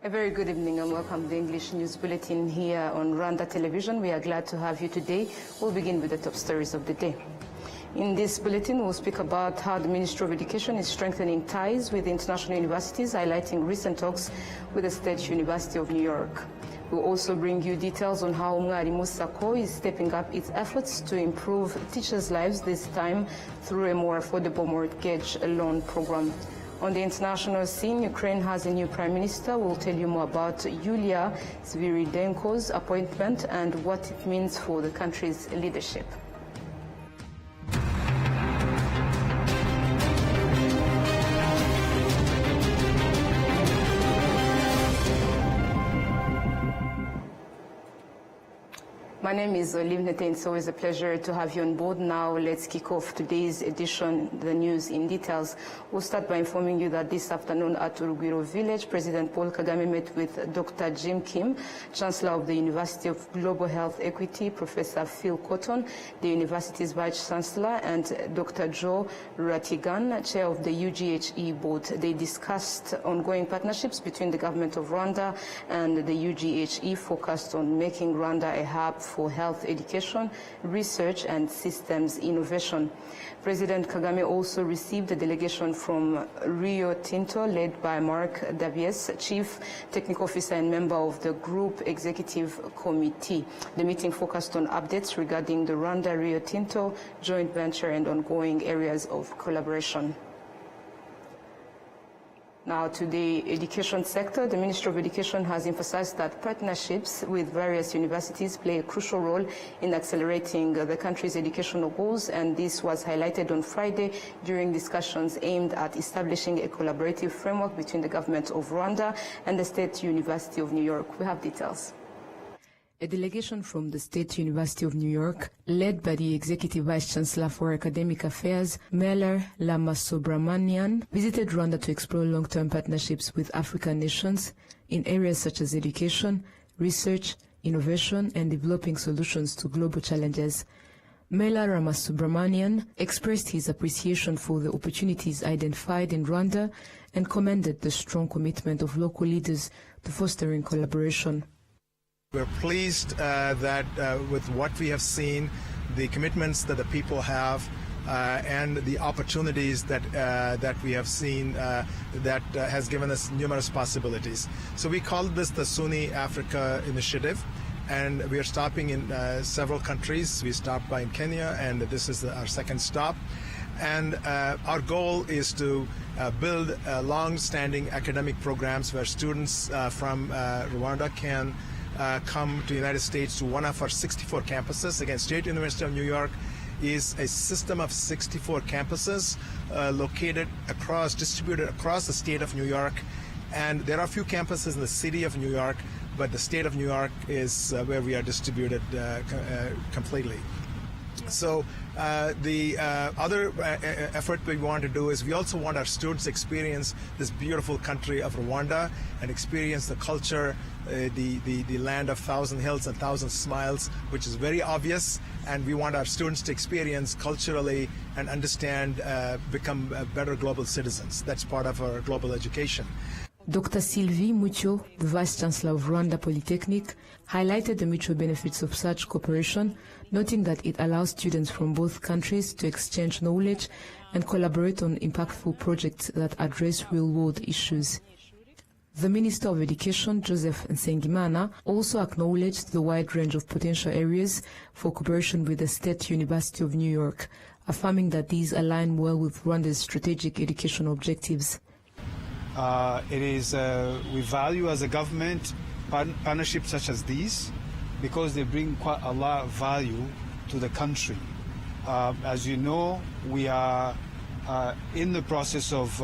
A very good evening and welcome to the English News Bulletin here on Rwanda Television. We are glad to have you today. We'll begin with the top stories of the day. In this bulletin, we'll speak about how the Ministry of Education is strengthening ties with international universities, highlighting recent talks with the State University of New York. We'll also bring you details on how Umwarimu Sacco is stepping up its efforts to improve teachers' lives, this time through a more affordable mortgage loan program. On the international scene, Ukraine has a new prime minister. We'll tell you more about Yulia Sviridenko's appointment and what it means for the country's leadership. My name is Olive Nete. It's always a pleasure to have you on board. Now let's kick off today's edition, the news in details. We'll start by informing you that this afternoon at Urugwiro Village, President Paul Kagame met with Dr. Jim Kim, Chancellor of the University of Global Health Equity, Professor Phil Cotton, the university's Vice Chancellor, and Dr. Joe Ratigan, Chair of the UGHE Board. They discussed ongoing partnerships between the government of Rwanda and the UGHE, focused on making Rwanda a hub for health education, research and systems innovation. President Kagame also received a delegation from Rio Tinto led by Mark Davies, Chief Technical Officer and member of the Group Executive Committee. The meeting focused on updates regarding the Rwanda Rio Tinto joint venture and ongoing areas of collaboration. Now to the education sector, the Ministry of Education has emphasized that partnerships with various universities play a crucial role in accelerating the country's educational goals, and this was highlighted on Friday during discussions aimed at establishing a collaborative framework between the government of Rwanda and the State University of New York. We have details. A delegation from the State University of New York, led by the Executive Vice Chancellor for Academic Affairs, Meller Lamasubramanian, visited Rwanda to explore long-term partnerships with African nations in areas such as education, research, innovation, and developing solutions to global challenges. Meller Lamasubramanian expressed his appreciation for the opportunities identified in Rwanda and commended the strong commitment of local leaders to fostering collaboration. We're pleased that with what we have seen, the commitments that the people have, and the opportunities that we have seen that has given us numerous possibilities. So we call this the SUNY Africa Initiative, and we are stopping in several countries. We stopped by in Kenya, and this is our second stop. And our goal is to build long-standing academic programs where students from Rwanda can come to the United States to one of our 64 campuses. Again, State University of New York is a system of 64 campuses distributed across the state of New York. And there are a few campuses in the city of New York, but the state of New York is where we are distributed completely. So the other effort we want to do is we also want our students to experience this beautiful country of Rwanda and experience the culture, the land of 1,000 hills and 1,000 smiles, which is very obvious, and we want our students to experience culturally and understand, become better global citizens. That's part of our global education. Dr. Sylvie Mucho, the Vice Chancellor of Rwanda Polytechnic, highlighted the mutual benefits of such cooperation, noting that it allows students from both countries to exchange knowledge and collaborate on impactful projects that address real-world issues. The Minister of Education, Joseph Nsengimana, also acknowledged the wide range of potential areas for cooperation with the State University of New York, affirming that these align well with Rwanda's strategic educational objectives. We value as a government partnerships such as these because they bring quite a lot of value to the country. As you know, we are in the process of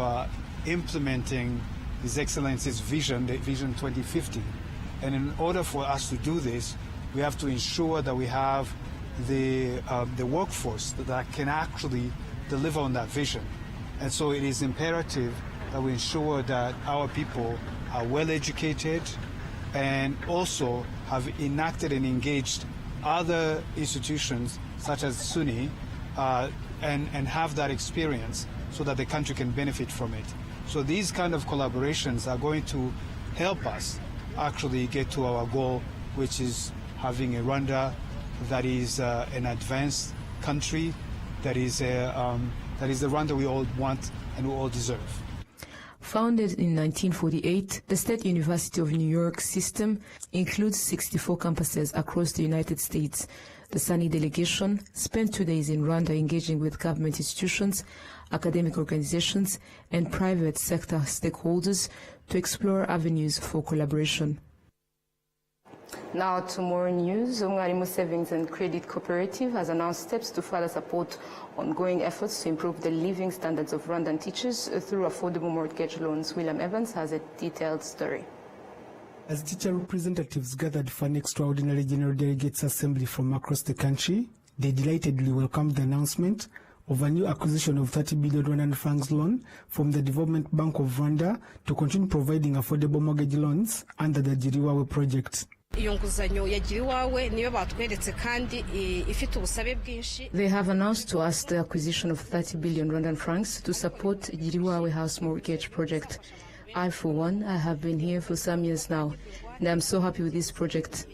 implementing His Excellency's vision, the Vision 2050. And in order for us to do this, we have to ensure that we have the workforce that can actually deliver on that vision. And so it is imperative that we ensure that our people are well educated and also have enacted and engaged other institutions such as SUNY and have that experience so that the country can benefit from it. So these kind of collaborations are going to help us actually get to our goal, which is having a Rwanda that is an advanced country, that is the Rwanda we all want and we all deserve. Founded in 1948, the State University of New York system includes 64 campuses across the United States. The SANI delegation spent 2 days in Rwanda engaging with government institutions, academic organizations, and private sector stakeholders to explore avenues for collaboration. Now to more news. Umwarimu Savings and Credit Cooperative has announced steps to further support ongoing efforts to improve the living standards of Rwandan teachers through affordable mortgage loans. William Evans has a detailed story. As teacher representatives gathered for an extraordinary General Delegates Assembly from across the country, they delightedly welcomed the announcement of a new acquisition of 30 billion Rwandan francs loan from the Development Bank of Rwanda to continue providing affordable mortgage loans under the Giriwawe project. They have announced to us the acquisition of 30 billion Rwandan francs to support Giriwawe House Mortgage Project. I, for one, I have been here for some years now, and I'm so happy with this project.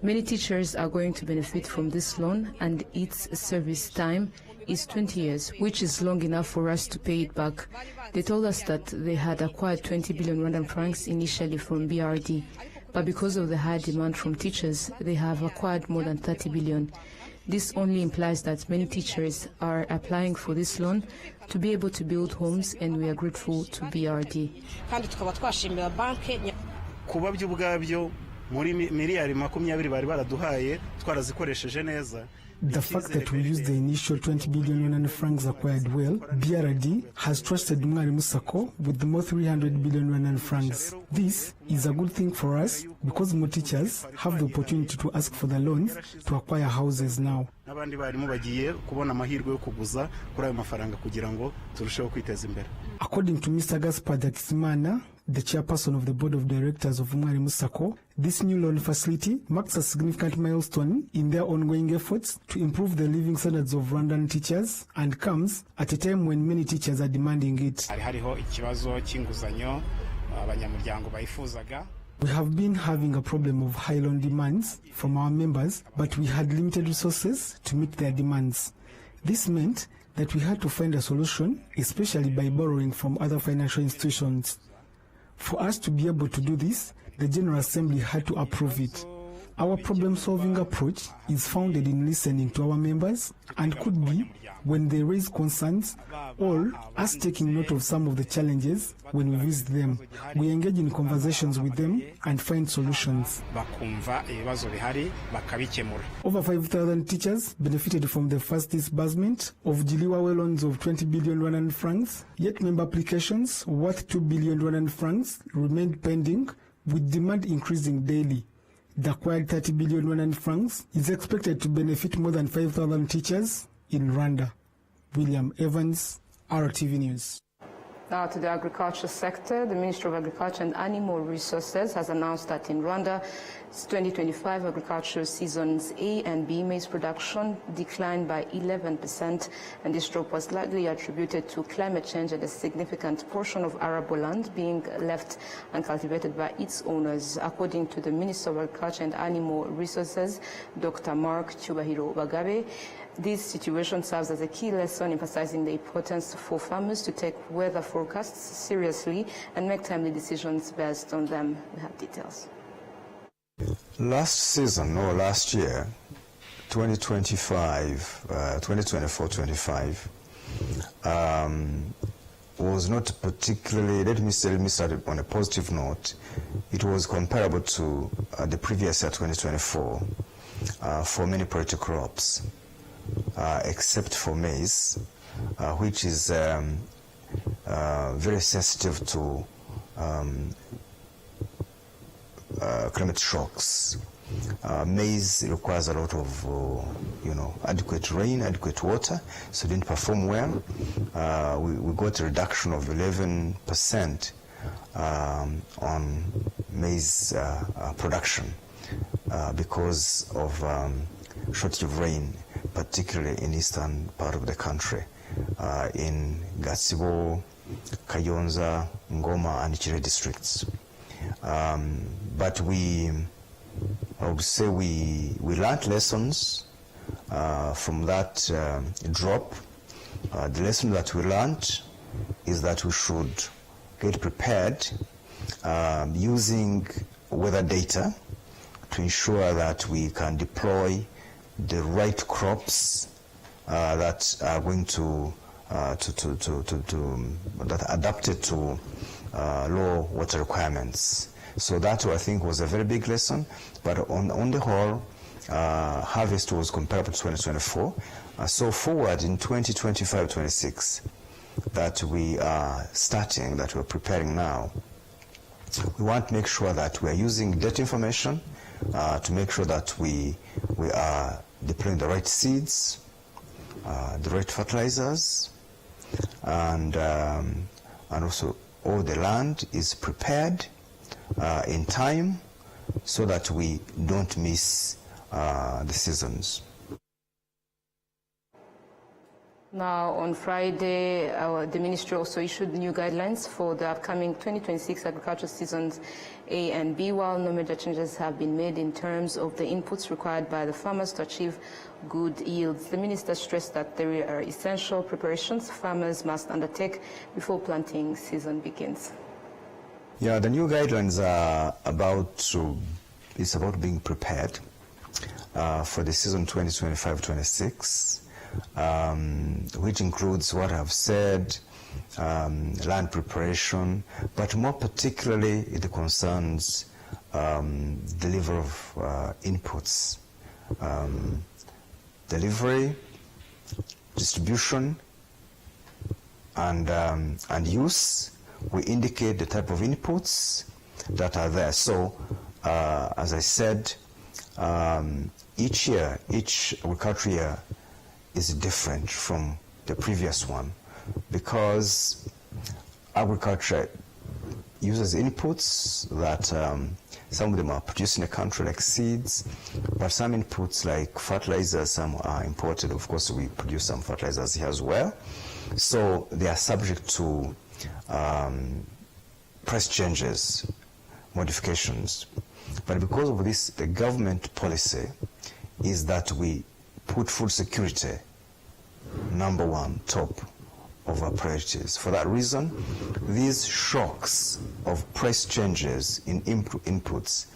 Many teachers are going to benefit from this loan, and its service time is 20 years, which is long enough for us to pay it back. They told us that they had acquired 20 billion Rwandan francs initially from BRD, but because of the high demand from teachers, they have acquired more than 30 billion. This only implies that many teachers are applying for this loan to be able to build homes, and we are grateful to BRD. The fact that we used the initial 20 billion Rwandan francs acquired well, BRD has trusted Umwarimu Sacco with the more 300 billion Rwandan francs. This is a good thing for us because more teachers have the opportunity to ask for the loans to acquire houses now. According to Mr. Gaspar Dakisimana, the chairperson of the board of directors of Umwarimu Sacco, this new loan facility marks a significant milestone in their ongoing efforts to improve the living standards of Rwandan teachers and comes at a time when many teachers are demanding it. We have been having a problem of high loan demands from our members, but we had limited resources to meet their demands. This meant that we had to find a solution, especially by borrowing from other financial institutions. For us to be able to do this, the General Assembly had to approve it. Our problem-solving approach is founded in listening to our members and could be when they raise concerns or us taking note of some of the challenges when we visit them. We engage in conversations with them and find solutions. Over 5,000 teachers benefited from the first disbursement of Giriwawe loans of 20 billion Rwandan francs, yet member applications worth 2 billion Rwandan francs remained pending, with demand increasing daily. The acquired 30 billion Rwandan francs is expected to benefit more than 5,000 teachers in Rwanda. William Evans, RTV News. Now to the agriculture sector. The Ministry of Agriculture and Animal Resources has announced that in Rwanda, 2025 agricultural seasons A and B maize production declined by 11%, and this drop was largely attributed to climate change and a significant portion of arable land being left uncultivated by its owners. According to the Minister of Agriculture and Animal Resources, Dr. Mark Chubahiro Bagabe, this situation serves as a key lesson emphasizing the importance for farmers to take weather forecasts seriously and make timely decisions based on them. We have details. Last season, or last year, 2024-25, was not particularly, let me start on a positive note. It was comparable to the previous year, 2024, for many potato crops. Except for maize, which is very sensitive to climate shocks. Maize requires a lot of, adequate rain, adequate water, so it didn't perform well. We got a reduction of 11% on maize production because of shortage of rain, particularly in eastern part of the country, in Gatsibo, Kayonza, Ngoma, and Chire districts. But I would say we learned lessons from that drop. The lesson that we learned is that we should get prepared using weather data to ensure that we can deploy the right crops that are going to that are adapted to low water requirements. So that, I think, was a very big lesson. But on the whole, harvest was comparable to 2024. So forward in 2025-26, that we are starting, that we're preparing now, we want to make sure that we are using data information to make sure that we are deploying the right seeds, the right fertilizers, and also all the land is prepared in time so that we don't miss the seasons. Now, on Friday, the ministry also issued new guidelines for the upcoming 2026 agricultural seasons A and B. While no major changes have been made in terms of the inputs required by the farmers to achieve good yields, the minister stressed that there are essential preparations farmers must undertake before planting season begins. Yeah, the new guidelines are about being prepared for the season 2025-26. Which includes what I've said, land preparation, but more particularly it concerns delivery of inputs, delivery, distribution, and use. We indicate the type of inputs that are there. So, as I said, each agricultural year is different from the previous one because agriculture uses inputs that some of them are produced in the country, like seeds, but some inputs like fertilizers, some are imported. Of course, we produce some fertilizers here as well. So they are subject to price changes, modifications. But because of this, the government policy is that we put food security number one, top of our priorities. For that reason, these shocks of price changes in inputs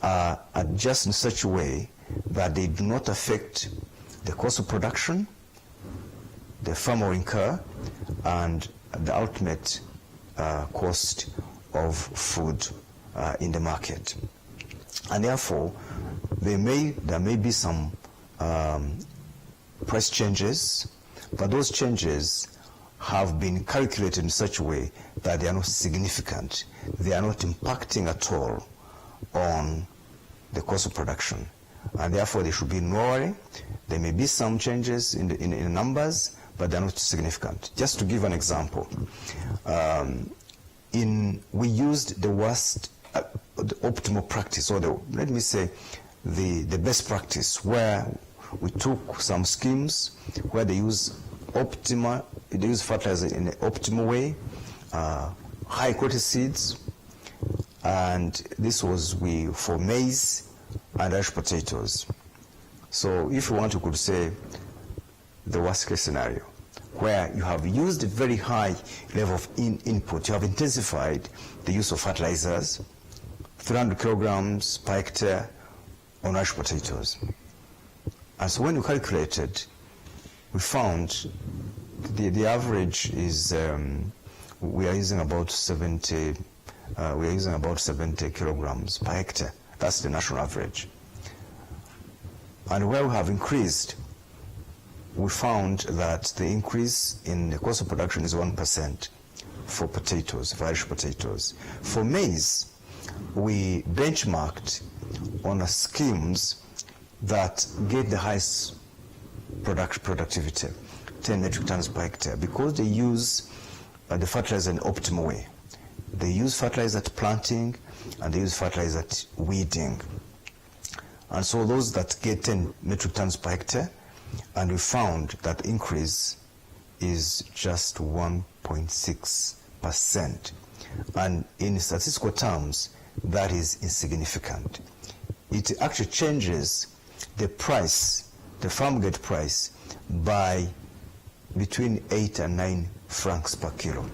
are adjusted in such a way that they do not affect the cost of production, the farmer will incur, and the ultimate cost of food in the market. And therefore, there may be some price changes, but those changes have been calculated in such a way that they are not significant. They are not impacting at all on the cost of production. And therefore, there should be no worry. There may be some changes in the numbers, but they're not significant. Just to give an example, we used the worst, the optimal practice, or let me say, the best practice, where we took some schemes where they use fertilizer in an optimal way, high quality seeds, and this was for maize and Irish potatoes. So if you want, you could say the worst case scenario, where you have used a very high level of input, you have intensified the use of fertilizers, 300 kilograms per hectare on Irish potatoes. And so when we calculated, we found the average is we are using about 70 kilograms per hectare. That's the national average. And where we have increased, we found that the increase in the cost of production is 1% for potatoes, for Irish potatoes. For maize, we benchmarked on schemes that get the highest productivity, 10 metric tons per hectare, because they use the fertilizer in an optimal way. They use fertilizer at planting and they use fertilizer at weeding. And so those that get 10 metric tons per hectare, and we found that the increase is just 1.6%. And in statistical terms, that is insignificant. It actually changes the price, the farm gate price, by between 8 and 9 francs per kilo.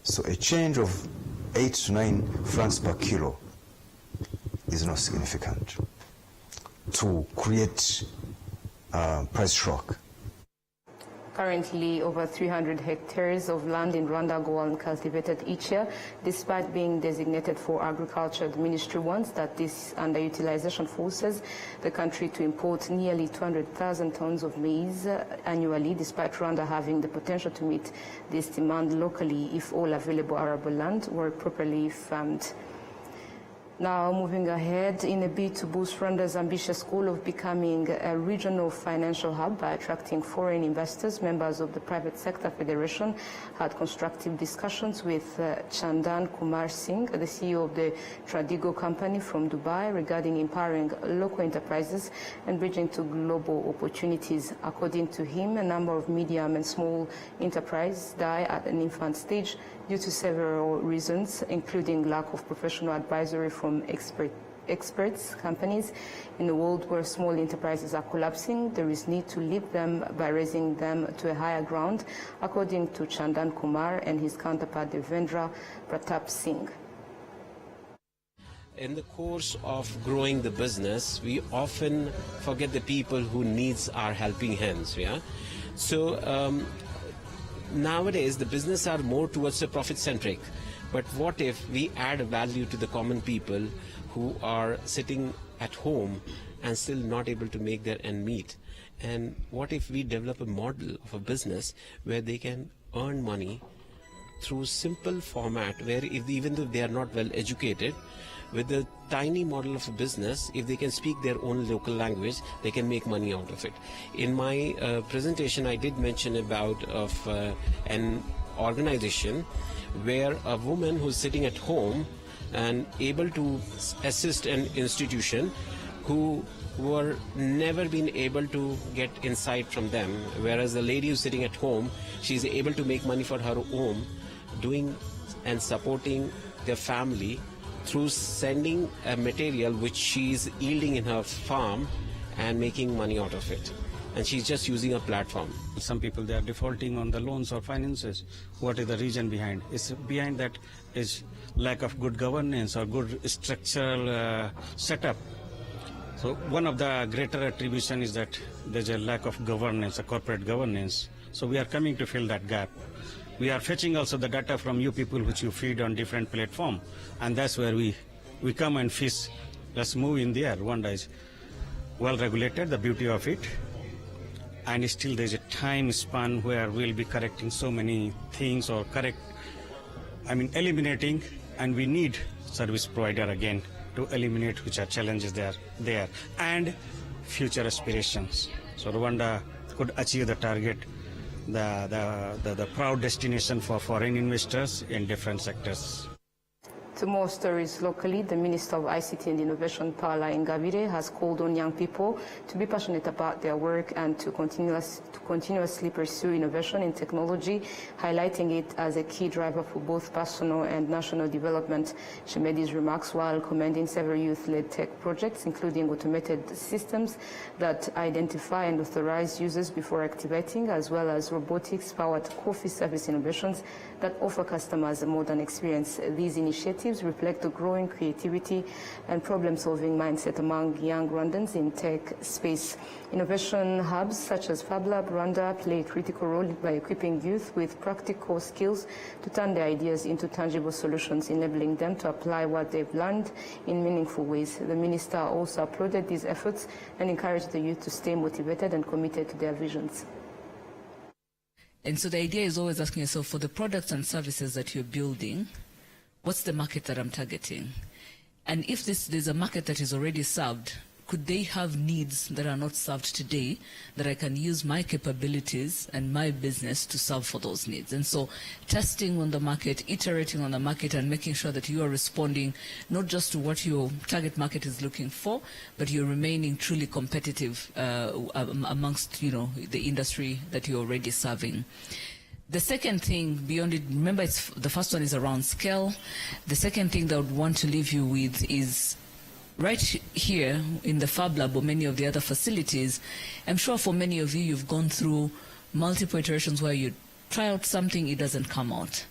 So a change of 8 to 9 francs per kilo is not significant to create price shock. Currently, over 300 hectares of land in Rwanda go uncultivated each year. Despite being designated for agriculture, the ministry wants that this underutilization forces the country to import nearly 200,000 tons of maize annually, despite Rwanda having the potential to meet this demand locally if all available arable land were properly farmed. Now, moving ahead, in a bid to boost Rwanda's ambitious goal of becoming a regional financial hub by attracting foreign investors, members of the Private Sector Federation had constructive discussions with Chandan Kumar Singh, the CEO of the Tradigo company from Dubai, regarding empowering local enterprises and bridging to global opportunities. According to him, a number of medium and small enterprises die at an infant stage due to several reasons, including lack of professional advisory from experts companies. In a world where small enterprises are collapsing, there is need to lift them by raising them to a higher ground, according to Chandan Kumar and his counterpart Devendra Pratap Singh. In the course of growing the business, we often forget the people who needs our helping hands. Yeah, so nowadays the business are more towards the profit centric. But what if we add value to the common people who are sitting at home and still not able to make their end meet? And what if we develop a model of a business where they can earn money through simple format, where even though they are not well educated, with a tiny model of a business, if they can speak their own local language, they can make money out of it. In my presentation, I did mention about an organization where a woman who's sitting at home and able to assist an institution who were never been able to get insight from them, whereas the lady who's sitting at home, she's able to make money for her own, doing and supporting their family through sending a material which she's yielding in her farm and making money out of it. And she's just using a platform. Some people, they are defaulting on the loans or finances. What is the reason behind? It's behind that is lack of good governance or good structural setup. So one of the greater attribution is that there's a lack of governance, a corporate governance. So we are coming to fill that gap. We are fetching also the data from you people which you feed on different platform, and that's where we come and fish. Let's move in there. Rwanda is well regulated, the beauty of it, and still there's a time span where we'll be correcting so many things or eliminating, and we need service provider again to eliminate which are challenges there and future aspirations. So Rwanda could achieve the target, the proud destination for foreign investors in different sectors. To more stories locally, the Minister of ICT and Innovation, Paula Ingabire, has called on young people to be passionate about their work and to continuously pursue innovation in technology, highlighting it as a key driver for both personal and national development. She made these remarks while commending several youth-led tech projects, including automated systems that identify and authorize users before activating, as well as robotics-powered coffee service innovations that offer customers a modern experience. These initiatives reflect the growing creativity and problem-solving mindset among young Rwandans in tech space. Innovation hubs such as FabLab Rwanda play a critical role by equipping youth with practical skills to turn their ideas into tangible solutions, enabling them to apply what they've learned in meaningful ways. The minister also applauded these efforts and encouraged the youth to stay motivated and committed to their visions. And so the idea is always asking yourself, for the products and services that you're building, what's the market that I'm targeting? And if there's a market that is already served, could they have needs that are not served today that I can use my capabilities and my business to solve for those needs? And so testing on the market, iterating on the market, and making sure that you are responding not just to what your target market is looking for, but you're remaining truly competitive amongst the industry that you're already serving. The second thing beyond it, remember the first one is around scale. The second thing that I would want to leave you with is right here in the Fab Lab or many of the other facilities. I'm sure for many of you, you've gone through multiple iterations where you try out something, it doesn't come out.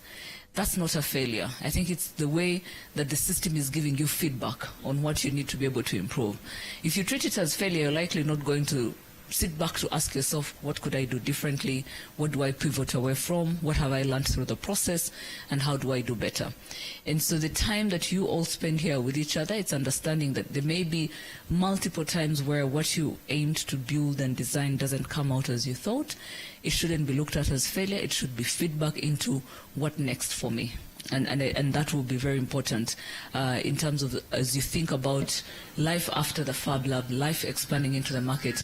That's not a failure. I think it's the way that the system is giving you feedback on what you need to be able to improve. If you treat it as failure, you're likely not going to sit back to ask yourself, what could I do differently? What do I pivot away from? What have I learned through the process? And how do I do better? And so the time that you all spend here with each other, it's understanding that there may be multiple times where what you aimed to build and design doesn't come out as you thought. It shouldn't be looked at as failure. It should be feedback into what next for me. And that will be very important in terms of as you think about life after the Fab Lab, life expanding into the market.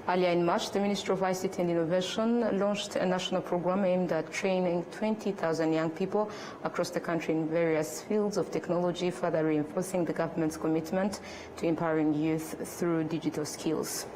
Earlier in March, the Ministry of ICT and Innovation launched a national program aimed at training 20,000 young people across the country in various fields of technology, further reinforcing the government's commitment to empowering youth through digital skills.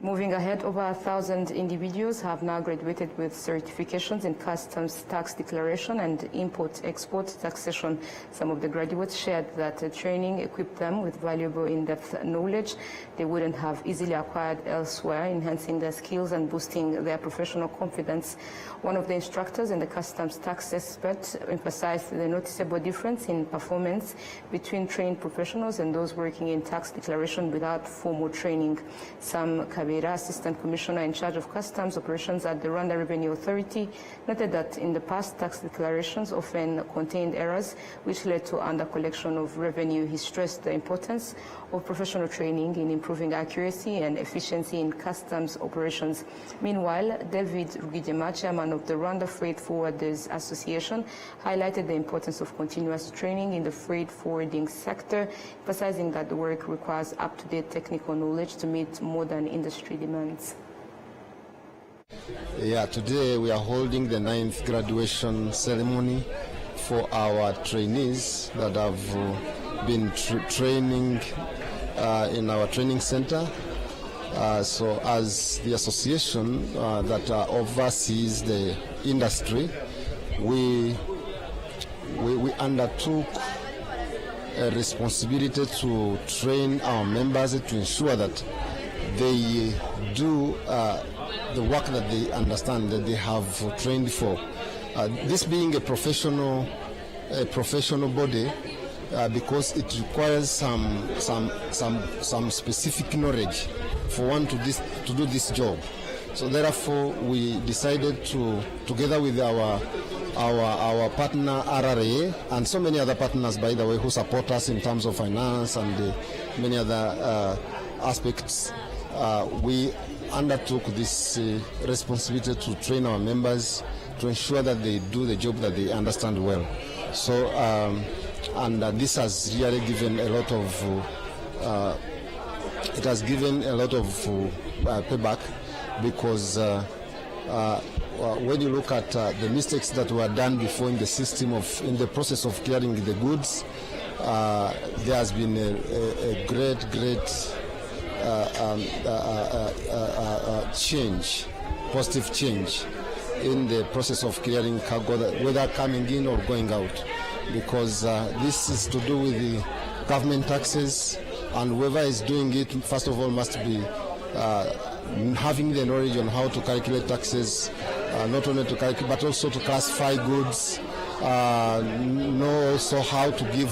Moving ahead, over 1,000 individuals have now graduated with certifications in customs tax declaration and import-export taxation. Some of the graduates shared that the training equipped them with valuable in-depth knowledge they wouldn't have easily acquired elsewhere, enhancing their skills and boosting their professional confidence. One of the instructors and the customs tax expert emphasized the noticeable difference in performance between trained professionals and those working in tax declaration without formal training. Sam Assistant Commissioner in charge of customs operations at the Rwanda Revenue Authority, noted that in the past tax declarations often contained errors which led to under-collection of revenue. He stressed the importance of professional training in improving accuracy and efficiency in customs operations. Meanwhile, David Rugigema, chairman of the Rwanda Freight Forwarders Association, highlighted the importance of continuous training in the freight forwarding sector, emphasizing that the work requires up-to-date technical knowledge to meet modern industry demands. Yeah, today we are holding the 9th graduation ceremony for our trainees that have been training in our training center. So as the association that oversees the industry, we undertook a responsibility to train our members to ensure that they do the work that they understand, that they have trained for. This being a professional body, because it requires some specific knowledge for one to do this job. So therefore, we decided to, together with our partner RRA and so many other partners, by the way, who support us in terms of finance and many other aspects, we undertook this responsibility to train our members to ensure that they do the job that they understand well. So, and this has really given a lot of, it has given a lot of payback, because when you look at the mistakes that were done before in the system in the process of clearing the goods, there has been a great change, positive change in the process of clearing cargo, whether coming in or going out, because this is to do with the government taxes, and whoever is doing it, first of all, must be having the knowledge on how to calculate taxes, not only to calculate but also to classify goods, know also how to give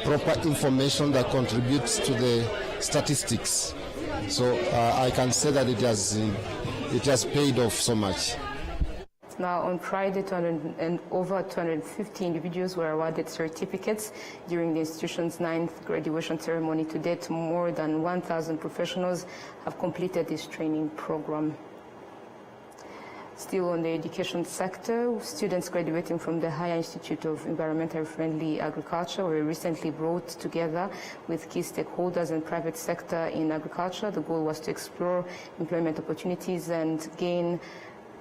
proper information that contributes to the statistics. So I can say that it has paid off so much. Now, on Friday, over 250 individuals were awarded certificates during the institution's 9th graduation ceremony. To date, more than 1,000 professionals have completed this training program. Still on the education sector, students graduating from the Higher Institute of Environmentally Friendly Agriculture were recently brought together with key stakeholders and private sector in agriculture. The goal was to explore employment opportunities and gain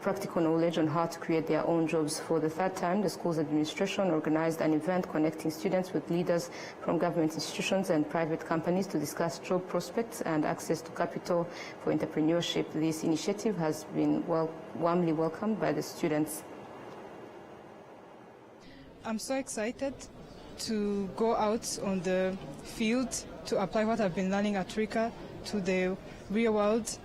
practical knowledge on how to create their own jobs. For the third time, the school's administration organized an event connecting students with leaders from government institutions and private companies to discuss job prospects and access to capital for entrepreneurship. This initiative has been warmly welcomed by the students. I'm so excited to go out on the field to apply what I've been learning at RICA to the real world.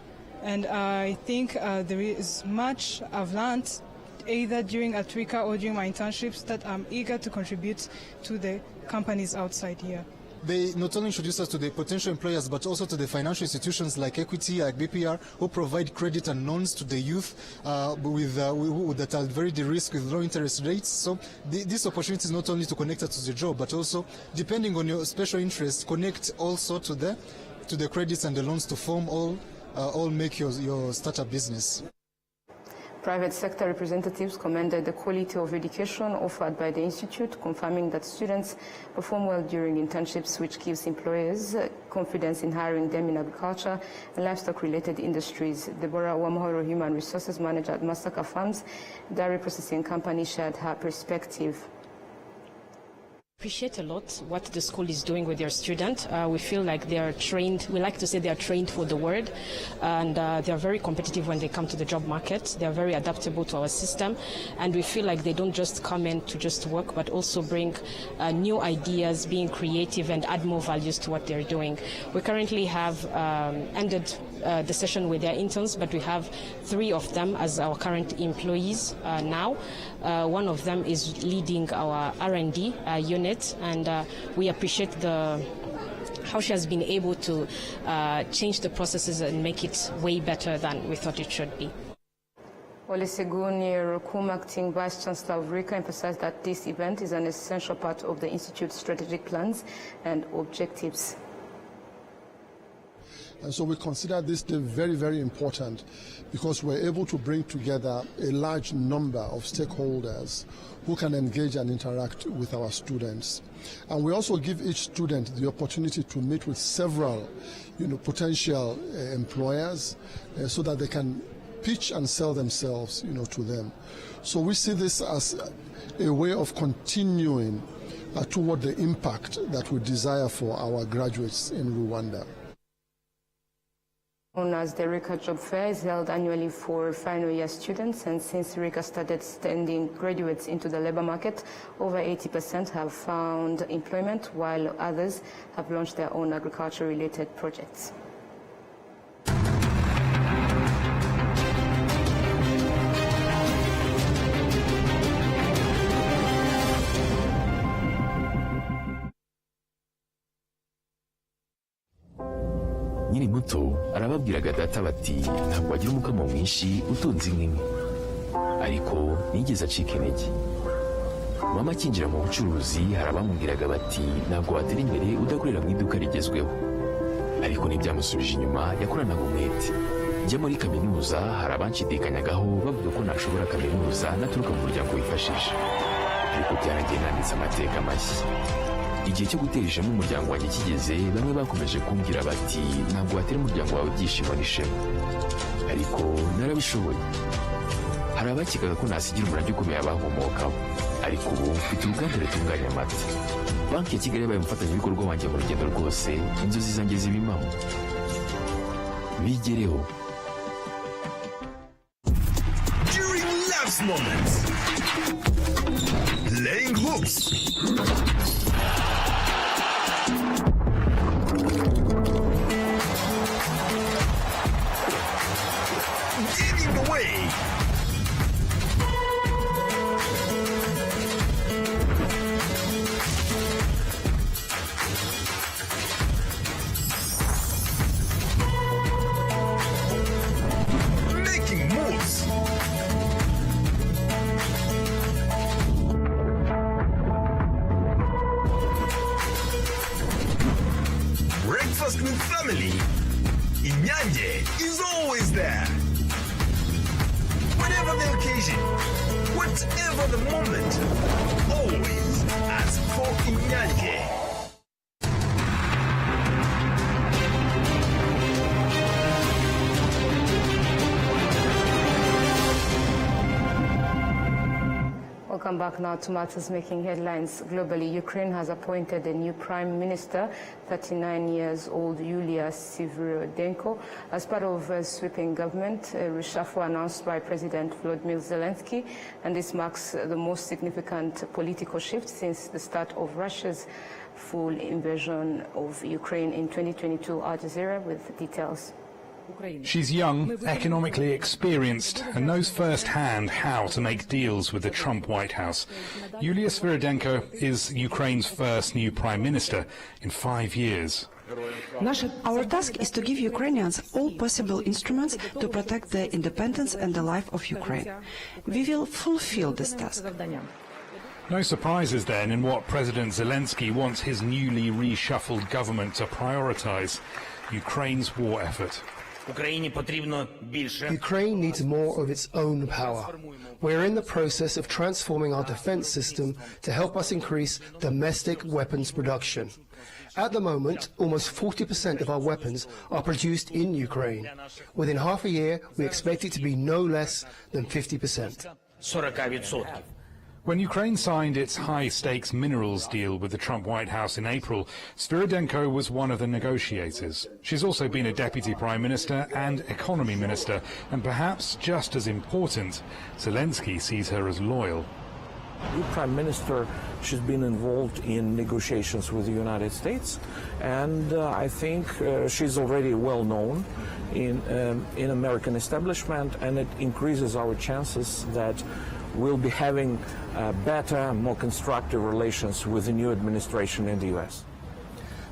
And I think there is much I've learned either during at RICA or during my internships that I'm eager to contribute to the companies outside here. They not only introduce us to the potential employers, but also to the financial institutions like Equity, like BPR, who provide credit and loans to the youth that are very de-risked with low interest rates. So this opportunity is not only to connect us to the job, but also, depending on your special interest, connect also to the credits and the loans to form all make your startup business. Private sector representatives commended the quality of education offered by the Institute, confirming that students perform well during internships, which gives employers confidence in hiring them in agriculture and livestock-related industries. Deborah Wamahoro, Human Resources Manager at Masaka Farms, dairy processing company, shared her perspective. Appreciate a lot what the school is doing with their students. We feel like they are trained, we like to say they are trained for the word, and they are very competitive when they come to the job market. They are very adaptable to our system, and we feel like they don't just come in to just work, but also bring new ideas, being creative, and add more values to what they're doing. We currently have ended the session with their interns, but we have 3 of them as our current employees now. One of them is leading our R&D unit, and we appreciate how she has been able to change the processes and make it way better than we thought it should be. Olusegun Yerokum, acting Vice Chancellor of RICA, emphasized that this event is an essential part of the Institute's strategic plans and objectives. And so we consider this day very, very important because we're able to bring together a large number of stakeholders who can engage and interact with our students. And we also give each student the opportunity to meet with several, potential employers so that they can pitch and sell themselves, to them. So we see this as a way of continuing toward the impact that we desire for our graduates in Rwanda. Known as the RICA Job Fair is held annually for final year students, and since RICA started sending graduates into the labor market, over 80% have found employment, while others have launched their own agriculture-related projects. Nyiri muto arababwiraga data bati ntabwo agira umukamo mwinshi utunze inka imwe, ariko nigeze acika intege. Mama akinjira mu bucuruzi hari abamubwiraga bati ntabwo watera imbere udakorera mu iduka rigezweho, ariko ntibyamusubije inyuma, yakoranaga umwete. Njya muri kaminuza hari abanshidikanyagaho bavuga ko nashobora kaminuza naturuka mu muryango wifashisha, ariko byaragiye nanditse amateka mashya. Igihe cyo gutera ishema umuryango wanjye kigeze, bamwe bakomeje kumbwira bati ntabwo watera umuryango wawe ibyishimo n'ishema, ariko narabishoboye. Hari abakekaga ko nasigira umurage ukomeye abankomokaho, ariko ubu mfite uruganda rutunganya amata. Banki ya Kigali yabaye umufatanyabikorwa wanjye mu rugendo rwose, inzozi zanjye ziba impamo. Bigereho. During life's moments, laying hooks, giving away, making moves, breakfast with family. Inyanje is always there. Whatever the occasion, whatever the moment, always ask for Inyanje. Welcome back now to matters making headlines globally. Ukraine has appointed a new prime minister, 39 years old Yulia Sviridenko, as part of a sweeping government reshuffle announced by President Volodymyr Zelensky. And this marks the most significant political shift since the start of Russia's full invasion of Ukraine in 2022. Al Jazeera with details. She's young, economically experienced, and knows firsthand how to make deals with the Trump White House. Yulia Sviridenko is Ukraine's first new prime minister in 5 years. Our task is to give Ukrainians all possible instruments to protect their independence and the life of Ukraine. We will fulfill this task. No surprises then in what President Zelensky wants his newly reshuffled government to prioritize: Ukraine's war effort. Ukraine needs more of its own power. We're in the process of transforming our defense system to help us increase domestic weapons production. At the moment, almost 40% of our weapons are produced in Ukraine. Within half a year, we expect it to be no less than 50%. When Ukraine signed its high-stakes minerals deal with the Trump White House in April, Sviridenko was one of the negotiators. She's also been a deputy prime minister and economy minister, and perhaps just as important, Zelensky sees her as loyal. New prime minister, she's been involved in negotiations with the United States, and I think she's already well known in American establishment, and it increases our chances that we'll be having better, more constructive relations with the new administration in the U.S.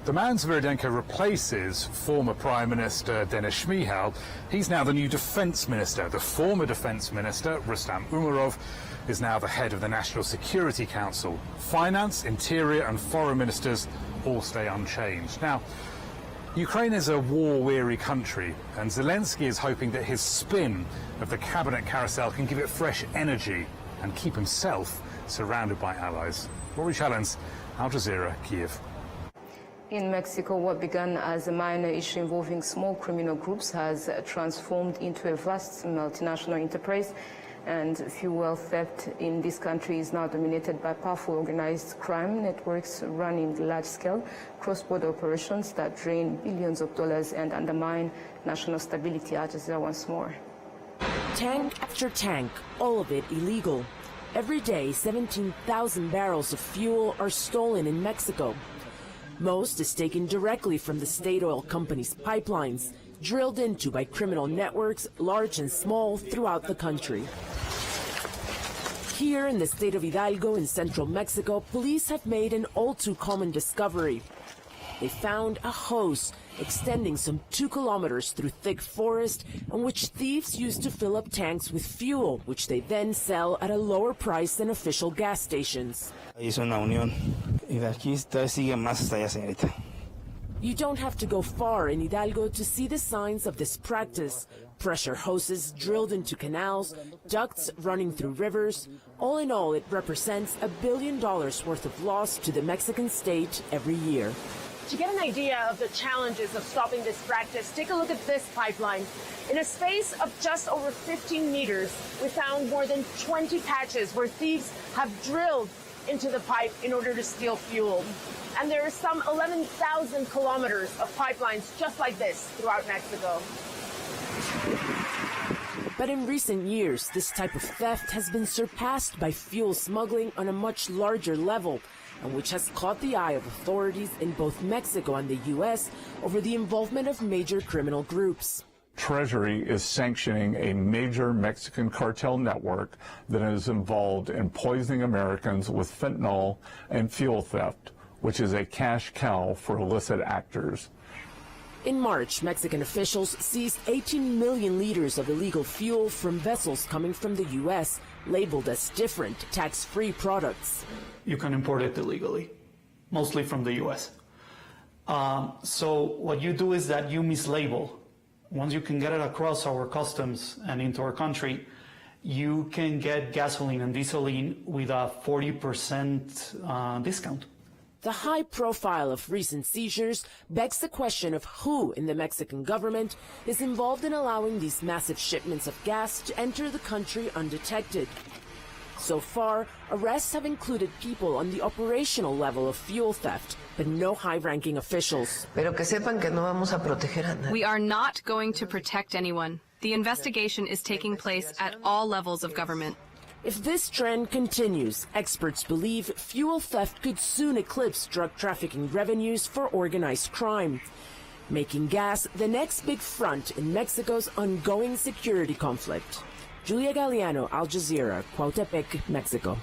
The man Sviridenko replaces, former Prime Minister Denis Shmyhal. He's now the new defense minister. The former defense minister, Rustam Umerov, is now the head of the National Security Council. Finance, interior and foreign ministers all stay unchanged. Now, Ukraine is a war-weary country, and Zelensky is hoping that his spin of the cabinet carousel can give it fresh energy and keep himself surrounded by allies. Rory Challens, Al Jazeera, Kiev. In Mexico, what began as a minor issue involving small criminal groups has transformed into a vast multinational enterprise, and fuel theft in this country is now dominated by powerful organized crime networks running large-scale cross-border operations that drain billions of dollars and undermine national stability. Al Jazeera once more. Tank after tank, all of it illegal. Every day, 17,000 barrels of fuel are stolen in Mexico. Most is taken directly from the state oil company's pipelines, drilled into by criminal networks, large and small, throughout the country. Here in the state of Hidalgo in central Mexico, police have made an all-too-common discovery. They found a hose extending some 2 kilometers through thick forest, on which thieves used to fill up tanks with fuel, which they then sell at a lower price than official gas stations. You don't have to go far in Hidalgo to see the signs of this practice. Pressure hoses drilled into canals, ducts running through rivers. All in all, it represents $1 billion worth of loss to the Mexican state every year. To get an idea of the challenges of stopping this practice, take a look at this pipeline. In a space of just over 15 meters, we found more than 20 patches where thieves have drilled into the pipe in order to steal fuel. And there are some 11,000 kilometers of pipelines just like this throughout Mexico. But in recent years, this type of theft has been surpassed by fuel smuggling on a much larger level, and which has caught the eye of authorities in both Mexico and the U.S. over the involvement of major criminal groups. Treasury is sanctioning a major Mexican cartel network that is involved in poisoning Americans with fentanyl and fuel theft, which is a cash cow for illicit actors. In March, Mexican officials seized 18 million liters of illegal fuel from vessels coming from the U.S., labeled as different, tax-free products. You can import it illegally, mostly from the U.S. So what you do is that you mislabel. Once you can get it across our customs and into our country, you can get gasoline and dieseline with a 40% discount. The high profile of recent seizures begs the question of who in the Mexican government is involved in allowing these massive shipments of gas to enter the country undetected. So far, arrests have included people on the operational level of fuel theft, but no high-ranking officials. We are not going to protect anyone. The investigation is taking place at all levels of government. If this trend continues, experts believe fuel theft could soon eclipse drug trafficking revenues for organized crime, making gas the next big front in Mexico's ongoing security conflict. Julia Galeano, Al Jazeera, Cuautepec, Mexico.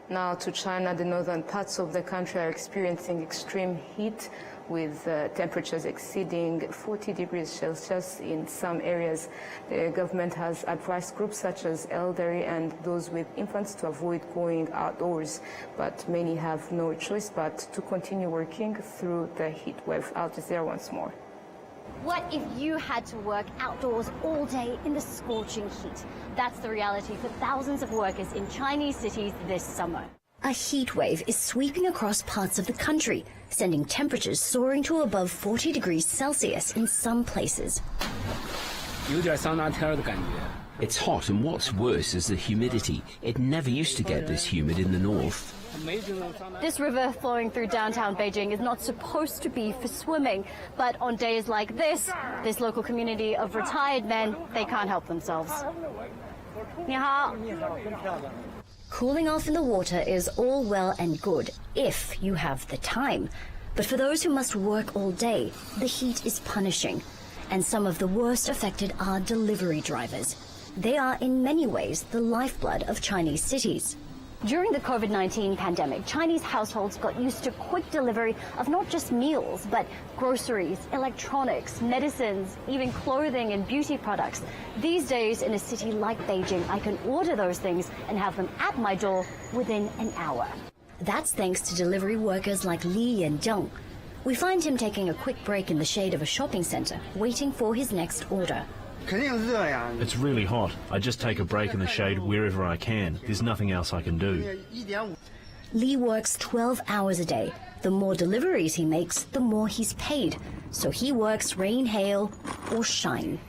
Now to China, the northern parts of the country are experiencing extreme heat with temperatures exceeding 40 degrees Celsius in some areas. The government has advised groups such as elderly and those with infants to avoid going outdoors, but many have no choice but to continue working through the heat wave. Al Jazeera once more. What if you had to work outdoors all day in the scorching heat? That's the reality for thousands of workers in Chinese cities this summer. A heat wave is sweeping across parts of the country, sending temperatures soaring to above 40 degrees Celsius in some places. It's hot, and what's worse is the humidity. It never used to get this humid in the north. This river flowing through downtown Beijing is not supposed to be for swimming, but on days like this local community of retired men, they can't help themselves. Ni hao. Cooling off in the water is all well and good if you have the time. But for those who must work all day, the heat is punishing. And some of the worst affected are delivery drivers. They are in many ways the lifeblood of Chinese cities. During the COVID-19 pandemic, Chinese households got used to quick delivery of not just meals, but groceries, electronics, medicines, even clothing and beauty products. These days, in a city like Beijing, I can order those things and have them at my door within an hour. That's thanks to delivery workers like Li Yanzheng. We find him taking a quick break in the shade of a shopping center, waiting for his next order. It's really hot. I just take a break in the shade wherever I can. There's nothing else I can do. Lee works 12 hours a day. The more deliveries he makes, the more he's paid. So he works rain, hail, or shine.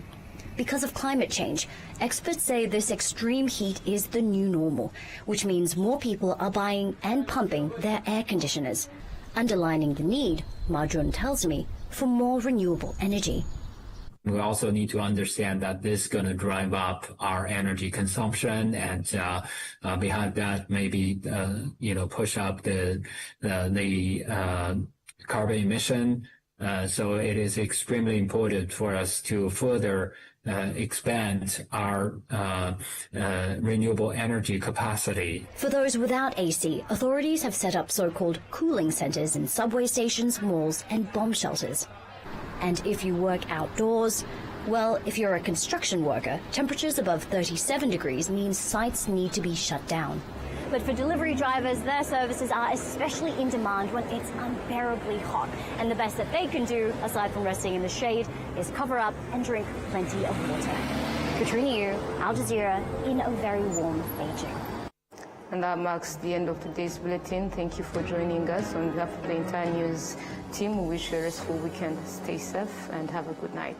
Because of climate change, experts say this extreme heat is the new normal, which means more people are buying and pumping their air conditioners, underlining the need, Ma Jun tells me, for more renewable energy. We also need to understand that this is going to drive up our energy consumption, and behind that, maybe push up the carbon emission. So it is extremely important for us to further expand our renewable energy capacity. For those without AC, authorities have set up so-called cooling centers in subway stations, malls, and bomb shelters. And if you work outdoors, well, if you're a construction worker, temperatures above 37 degrees means sites need to be shut down. But for delivery drivers, their services are especially in demand when it's unbearably hot. And the best that they can do, aside from resting in the shade, is cover up and drink plenty of water. Katrina Yu, Al Jazeera, in a very warm Beijing. And that marks the end of today's bulletin. Thank you for joining us. On behalf of the entire news team, we wish you a restful weekend. Stay safe and have a good night.